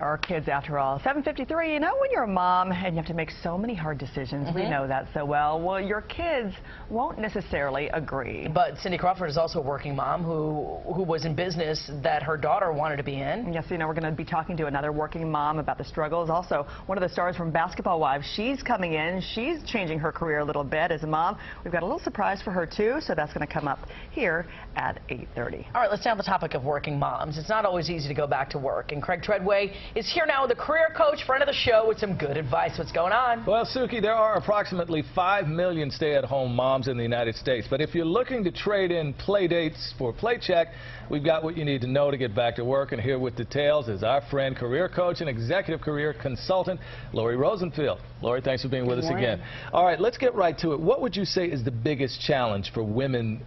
Our kids, after all. 7:53, you know when you're a mom and you have to make so many hard decisions, we know that so well. Well, your kids won't necessarily agree. But Cindy Crawford is also a working mom who was in business that her daughter wanted to be in. Yes, you know, we're going to be talking to another working mom about the struggles. Also, one of the stars from Basketball Wives, she's coming in. She's changing her career a little bit as a mom. We've got a little surprise for her, too, so that's going to come up here at 8:30. All right, let's stay on the topic of working moms. It's not always easy to go back to work, and Craig Treadway is here now with a career coach, friend of the show, with some good advice. What's going on? Well, Suki, there are approximately 5 million stay-at-home moms in the United States. But if you're looking to trade in play dates for Playcheck, we've got what you need to know to get back to work. And here with details is our friend, career coach and executive career consultant, Laurie Rosenfield. Laurie, thanks for being with us again. All right, let's get right to it. What would you say is the biggest challenge for women,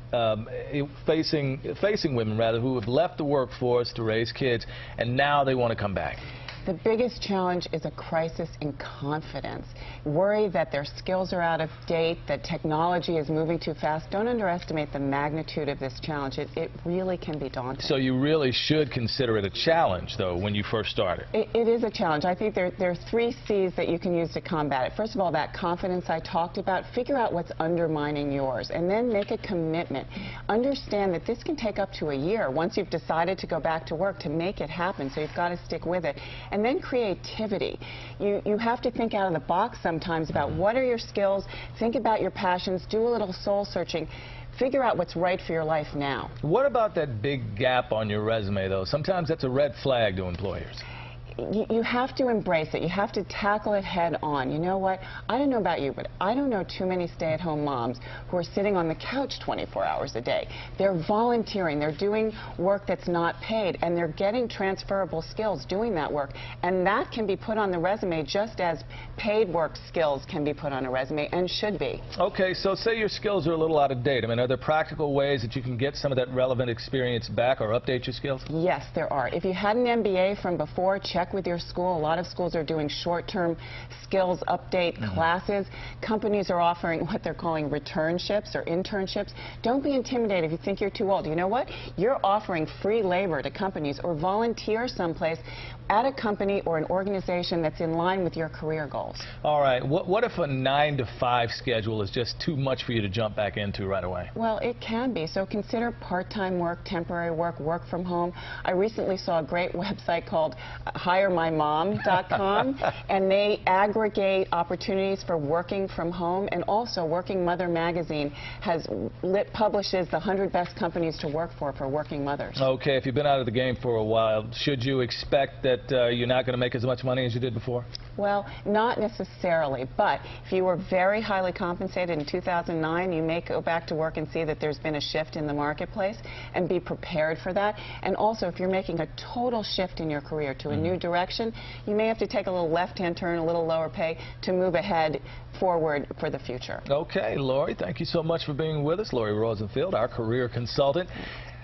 facing women, rather, who have left the workforce to raise kids and now they want to come back? The biggest challenge is a crisis in confidence. Worry that their skills are out of date, that technology is moving too fast. Don't underestimate the magnitude of this challenge. It really can be daunting. So you really should consider it a challenge, though, when you first started. It is a challenge. I think there are 3 C's that you can use to combat it. First of all, that confidence I talked about. Figure out what's undermining yours, and then make a commitment. Understand that this can take up to a year once you've decided to go back to work to make it happen, so you've got to stick with it. And then creativity. You have to think out of the box sometimes about what are your skills, think about your passions, do a little soul searching, figure out what's right for your life now. What about that big gap on your resume, though? Sometimes that's a red flag to employers. You have to embrace it. You have to tackle it head on. You know what? I don't know about you, but I don't know too many stay-at-home moms who are sitting on the couch 24 hours a day. They're volunteering. They're doing work that's not paid, and they're getting transferable skills doing that work. And that can be put on the resume just as paid work skills can be put on a resume and should be. Okay, so say your skills are a little out of date. I mean, are there practical ways that you can get some of that relevant experience back or update your skills? Yes, there are. If you had an MBA from before, check with your school. A lot of schools are doing short-term skills update classes. Companies are offering what they're calling returnships or internships. Don't be intimidated if you think you're too old. You know what? You're offering free labor to companies, or volunteer someplace at a company or an organization that's in line with your career goals. All right. What if a 9-to-5 schedule is just too much for you to jump back into right away? Well, it can be. So consider part-time work, temporary work, work from home. I recently saw a great website called HireMyMom.com, and they aggregate opportunities for working from home. And also, Working Mother magazine publishes the 100 best companies to work for working mothers. Okay. If you've been out of the game for a while, should you expect that you're not going to make as much money as you did before? Well, not necessarily, but if you were very highly compensated in 2009, you may go back to work and see that there's been a shift in the marketplace and be prepared for that. And also, if you're making a total shift in your career to a new direction, you may have to take a little left-hand turn, a little lower pay to move ahead forward for the future. Okay, Laurie, thank you so much for being with us. Laurie Rosenfield, our career consultant.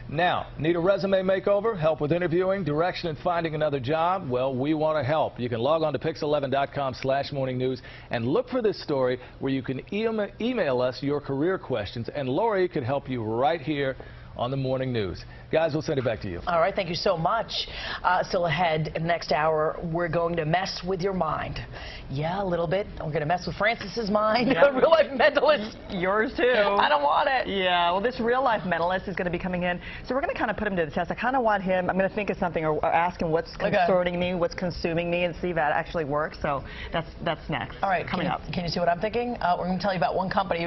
Now, need a resume makeover, help with interviewing, direction in finding another job? Well, we want to help. You can log on to pix11.com/morningnews and look for this story where you can email us your career questions, and Laurie could help you right here on the Morning News. Guys, we'll send it back to you. All right, thank you so much. Still ahead, next hour, we're going to mess with your mind. Yeah, a little bit. We're going to mess with Francis's mind, a real-life mentalist. Yours, too. I don't want it. Yeah, well, this real-life mentalist is going to be coming in, so we're going to kind of put him to the test. I kind of want him, I'm going to think of something or ask him what's concerning me, what's consuming me, and see if that actually works. So that's next. All right, coming up. Can you see what I'm thinking? We're going to tell you about one company